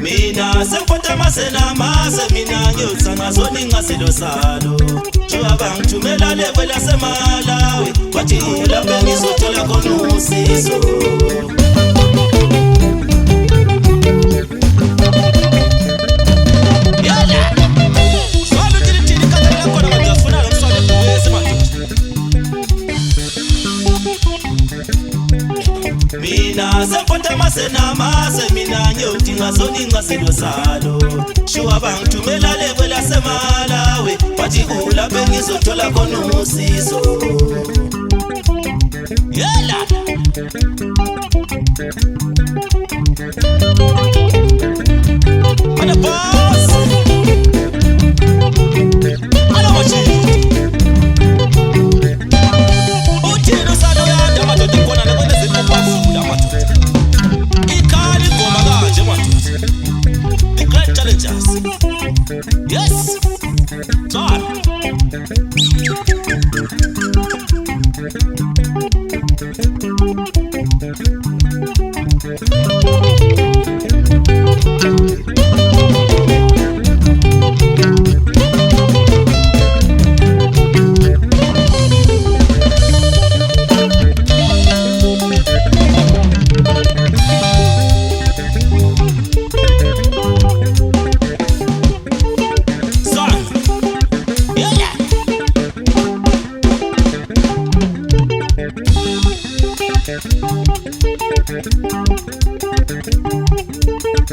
Mina sempota masena mase mina ngiyotsa ngazoni ngasilosalo Jwabang thumela level yaseMalawi Wathi lapha ngizothola khona usizo Yala Swalo ngazoni ngasilo salo shuwa bangithumela le kwelasemalawi bathi ulapha engizothola khona usizo yela ana boss ana mochi uthino salo yanda madoda khona lebona zipapula madoda ikhali goma kanje madoda the great challenges yes John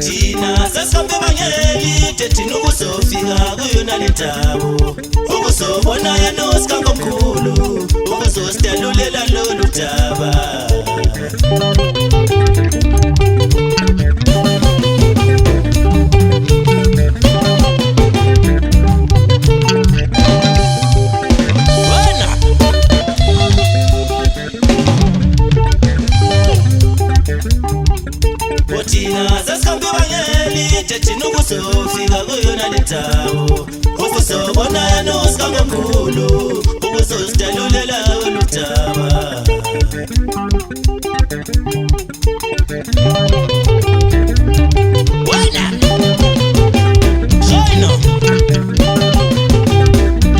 Tina sasambe bangeli thina ukuzofika kuyona lentabo ukuzobona yanosika ngomkhulu ukuzositelulela lolu daba Tina sasambe bangeli thina ukuzofika kuyona lentabo ukuzobona yanosika ngomkhulu ukuzositelulela lolu daba Wena China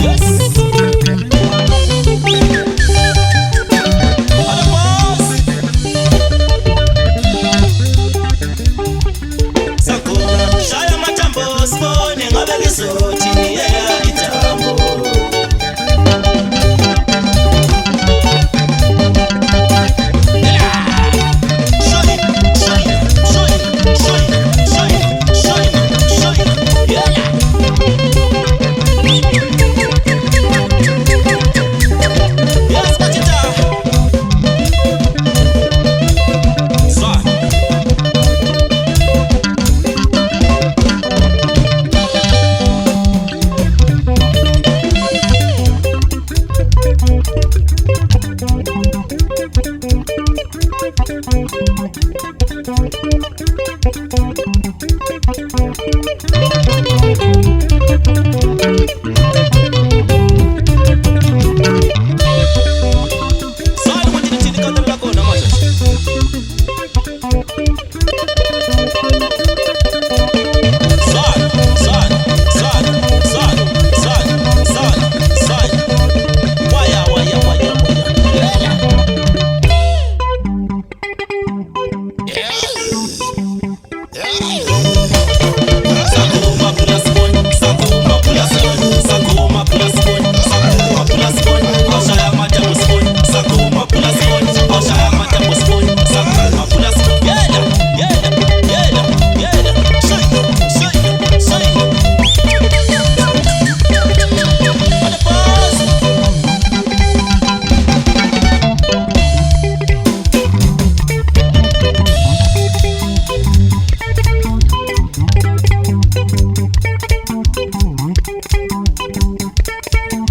Yes Shaya matambo spone ngabe ngizothi niya itambo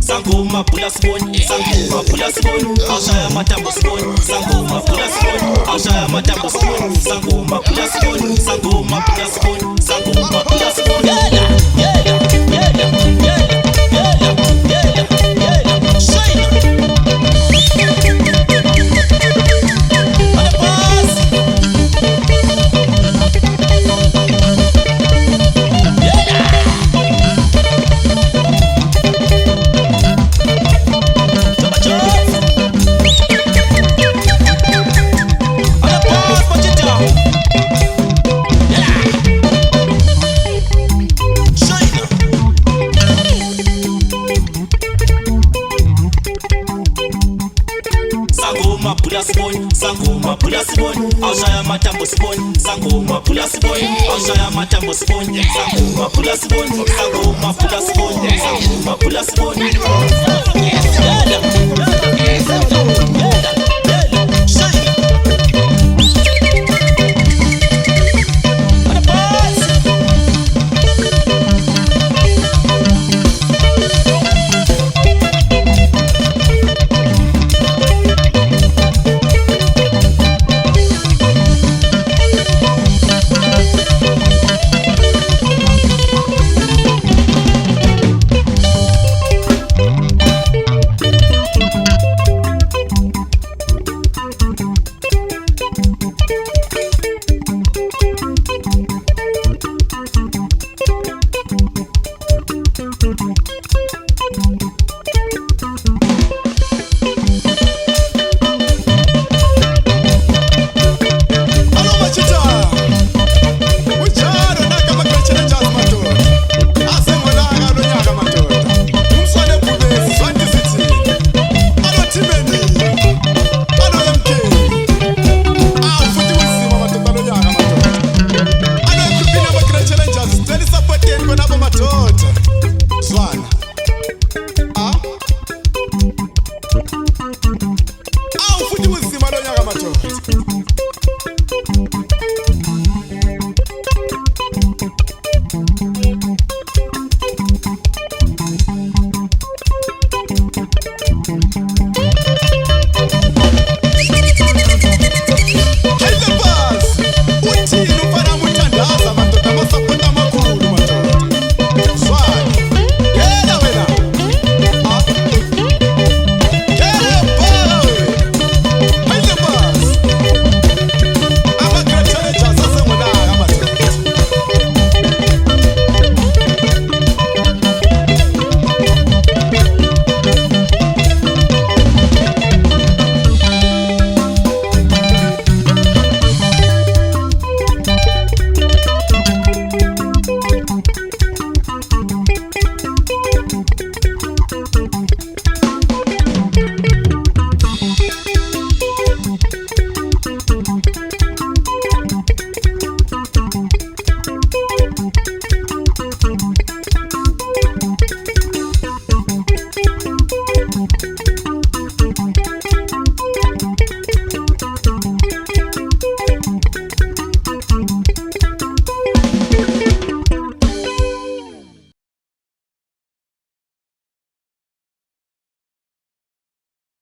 Sangoma pula spoon, Ashaya matambo spoon, Sangoma pula spoon, Ashaya matambo spoon, Sangoma pula spoon, Sangoma pula spoon, Sangoma pula spoon, Sangoma pula spoon, sangoma phula sibone awushaya amatambo sibone sangoma phula sibone awushaya amatambo sibone sangoma phula sibone sangoma phula sibone sangoma phula sibone futhi uzima lo nyaka madoda